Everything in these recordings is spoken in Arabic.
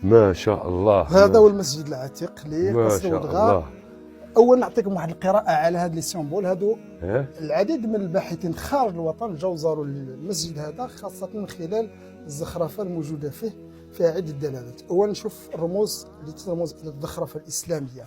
ما شاء الله. هذا هو المسجد العتيق اللي ما قصر شاء ودغا. الله. اولا نعطيكم واحد القراءه على هاد لي سيمبول هادو. اه العديد من الباحثين خارج الوطن جاو زاروا المسجد هذا، خاصه من خلال الزخرفه الموجوده فيها عده دلالات. اولا نشوف الرموز اللي ترمز الى الزخرفه الاسلاميه.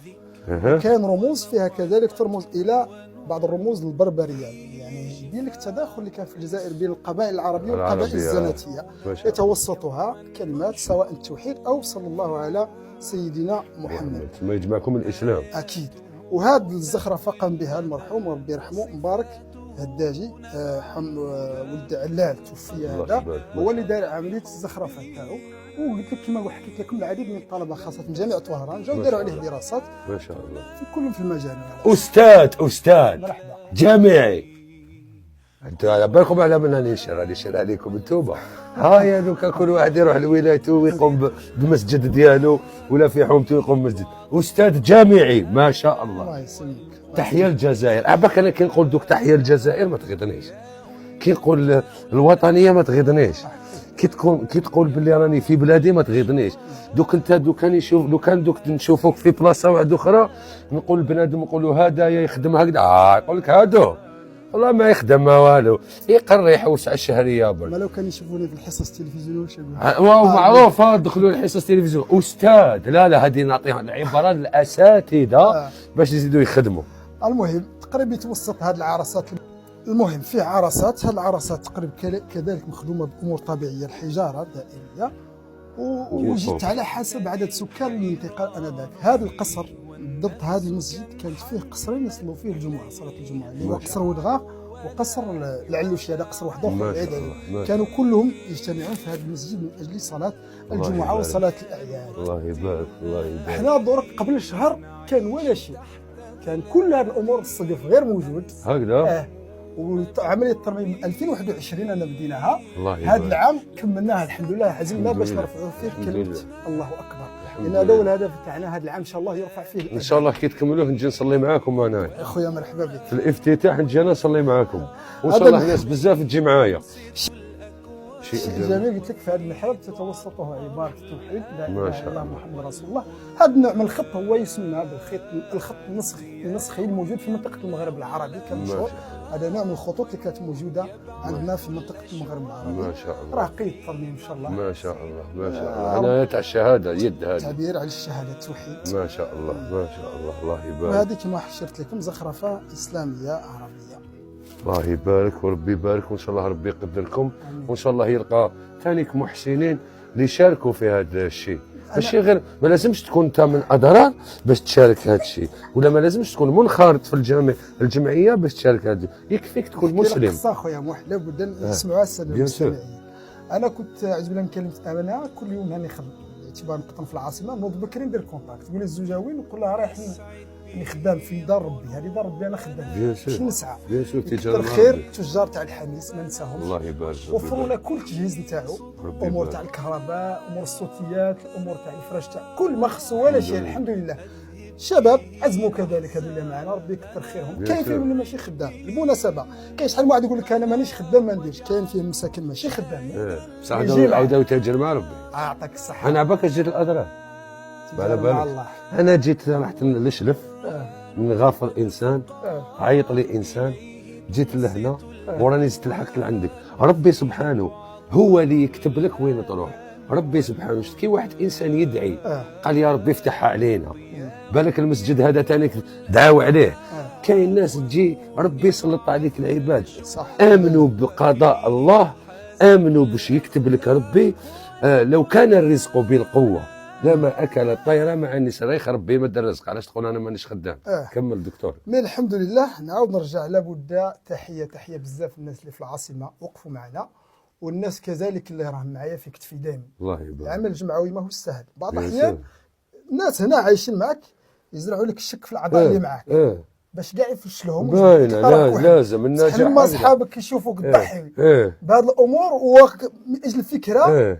كان رموز فيها كذلك ترمز الى بعض الرموز البربريه، يعني يبين لك التداخل اللي كان في الجزائر بين القبائل العربيه والقبائل الزناتيه، يتوسطها كلمات سواء التوحيد او صلى الله على سيدنا محمد. ما يجمعكم الاسلام اكيد. وهذه الزخرفه قام بها المرحوم ربي يرحمه مبارك هداجي، ولد علال توفي، هذا هو اللي دار عمليه الزخرفه تاعو. وقلت لك كما حكيت لكم العديد من الطلبه خاصه من جامعه طهران جاوا داروا عليه دراسات. ما شاء الله. في كلهم في المجامع. استاذ مرحبا. جامعي. انتوا على بالكم على من نشر عليكم انتوما. هاي دوكا كل واحد يروح لولايته ويقوم بمسجد ديالو، ولا في حومته يقوم بمسجد. استاذ جامعي ما شاء الله. الله يسلمك. تحيا الجزائر. عباك انا كي نقول دوك تحيا الجزائر ما تغيظنيش، كي نقول الوطنيه ما تغيظنيش، كي تقول باللي راني في بلادي ما تغيظنيش. دوك نشوفوك في بلاصه واحده اخرى، نقول بنادم نقولوا هذا يخدم هكذا، يقول لك هادو والله ما يخدم ما والو، يقرر يحوس على الشهريه برك. ما لو كان يشوفوني في الحصص التلفزيونيه واو معروف دخلوا الحصص التلفزيون استاذ. لا هذه نعطيها العباره الاساتذه باش يزيدوا يخدموا. المهم تقريبا يتوسط هذه العرسات. المهم فيه عرسات، هذه العرسات تقريبا كذلك مخدومه بامور طبيعيه، الحجاره دائريه، وجدت على حسب عدد سكان المنطقه انذاك. هذا القصر بالضبط، هذا المسجد كانت فيه قصرين يصلوا فيه الجمعه، صلاه الجمعه، اللي هو قصر ودغا وقصر العلوشي، هذا قصر واحد اخر بعيد عليه. كانوا كلهم يجتمعون في هذا المسجد من اجل صلاه الجمعه وصلاه الاعياد. الله يبارك الله يبارك. احنا درك قبل شهر كان ولا شيء، كان كل هذه الامور السقف غير موجود هكذا. وعمليه الترميم 2021 انا بديناها. هذا العام كملناها الحمد لله، عزمنا باش نرفعوا فيه كلمه الله اكبر، لان هذا هو الهدف تاعنا. هذا العام ان شاء الله يرفع فيه ان شاء الله. كي تكملوه نجي نصلي معاكم انا اخويا. مرحبا بك في الافتتاح، نجي انا نصلي معاكم، وان شاء الله ناس بزاف تجي معايا. شيء جميل. قلت لك في هذا المحراب تتوسطه عباره التوحيد لا اله الا الله محمد رسول الله. هذا النوع من الخط هو يسمى بالخط النسخي الموجود في منطقه المغرب العربي، كان مشهور. هذا نوع من الخطوط اللي كانت موجوده عندنا في منطقه المغرب العربي. ما شاء الله. راه قيد الترميم ان شاء الله. ما شاء الله ما شاء الله. انا تاع الشهاده يد هذه تعبير على الشهاده التوحيد. ما شاء الله ما شاء الله. الله يبارك. وهذه كما حشرت لكم زخرفه اسلاميه عربيه. الله يبارك وربي يبارك، وان شاء الله ربي يقدركم، وان شاء الله يلقى ثانيك محسنين اللي يشاركوا في هذا الشيء. ماشي غير ما لازمش تكون انت من اضرار باش تشارك هذا الشيء، ولا ما لازمش تكون منخرط في الجمعيه باش تشارك هذا، يكفيك تكون مسلم. قصه خويا محلى لابد نسمعوها السنه المستمعين. انا كنت عجب بالله كلمت انا كل يوم هاني نخدم، باعتبار نقطن في العاصمه نوض بكري ندير كونتاكت، تقول لي الزوجاوين نقول لها رايح راني خدام في دار ربي، هذه دار ربي انا خدام باش نسعى. بيان سور تجاره الخير التجار تاع الحميس ما ننساهمش، الله يبارك. وفروا لنا كل التجهيز نتاعو، امور تاع الكهرباء، امور الصوتيات، الامور تاع الفراش تاع كل ما خصو ولا شيء. الحمد لله. الشباب عزموا كذلك هذو اللي معنا ربي يكثر خيرهم. كاين فيهم اللي ماشي خدام بالمناسبه، كاين شحال من واحد يقول لك انا مانيش خدام ما نديرش، كاين فيهم مساكن ماشي خدامين بصح عاودوا يتاجر مع ربي. يعطيك الصحه. انا عباك جيت الاضرار على بالك. انا جيت رحت للشلف من غافر انسان عيط لي انسان، جيت لهنا وراني زدت لحقت لعندك. ربي سبحانه هو اللي يكتب لك وين تروح. ربي سبحانه كي واحد انسان يدعي قال يا ربي افتحها علينا، بالك المسجد هذا تاني دعاو عليه. كاين ناس تجي ربي يسلط عليك العباد صح. امنوا بقضاء الله، امنوا باش يكتب لك ربي. لو كان الرزق بالقوه لما اكل الطير مع النسر. ربي ما دار رزق، علاش تقول انا مانيش خدام؟ كمل دكتور. من الحمد لله. نعاود نرجع لابد تحيه بزاف الناس اللي في العاصمه وقفوا معنا، والناس كذلك اللي راهم معايا في كتفي دائما. الله يبارك. العمل الجمعوي ماهوش سهل، بعض الاحيان الناس هنا عايشين معك يزرعوا لك الشك في الاعضاء اللي معك باش كاع يفشلهم. باينه لازم النجاح. لما اصحابك يشوفوك تضحي بهذه الامور ومن اجل الفكره.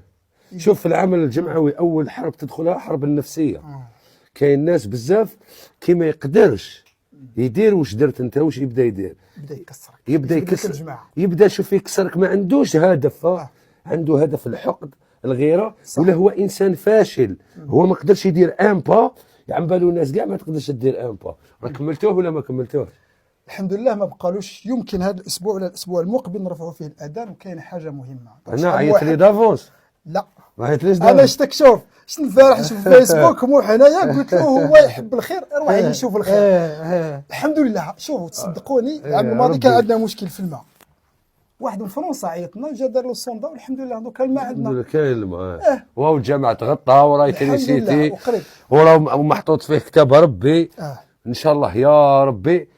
شوف العمل الجمعوي اول حرب تدخلها حرب النفسيه. كاين ناس بزاف كي ما يقدرش يدير واش درت انت واش يبدا يدير، يبدا يكسرك، يبدا شوف يكسرك، ما عندوش هدف. عنده هدف الحقد، الغيره، ولا هو انسان فاشل، هو ما قدرش يدير ان با، عم بالو الناس كاع ما تقدرش دير ان با. راه كملتوه ولا ما كملتوهش؟ الحمد لله ما بقالوش. يمكن هذا الاسبوع ولا الاسبوع المقبل نرفعوا فيه الاذان. وكاين حاجه مهمه، انا عيطت لي دافونس. لا ما عيطليش انا دافونس. شتك شوف شنو البارح نشوف في فيسبوك مو حنايا قلت له هو يحب الخير روح يشوف الخير. الحمد لله. شوفوا تصدقوني العام الماضي كان عندنا مشكل في الماء، واحد من فرنسا عيطنا جا دار له الصوندا والحمد لله دوكا الماء عندنا. كاين الماء واو الجامع تغطى وراي تريسيتي وقريب وراه محطوط فيه كتاب ربي. ان شاء الله يا ربي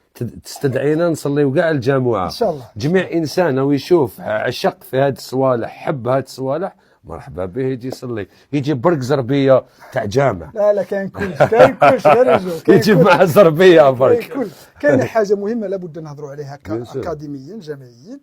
تستدعينا نصليو كاع الجمعه ان شاء الله. جميع انسان ويشوف عشق في هاد الصوالح، حب هاد الصوالح، مرحبا به يجي يصلي، يجي برك زربيه تاع جامع. لا كاين كلش غير يجوا يجي مع زربيه برك. كاين حاجه مهمه لابد نهضروا عليها كاكاديميين جامعيين.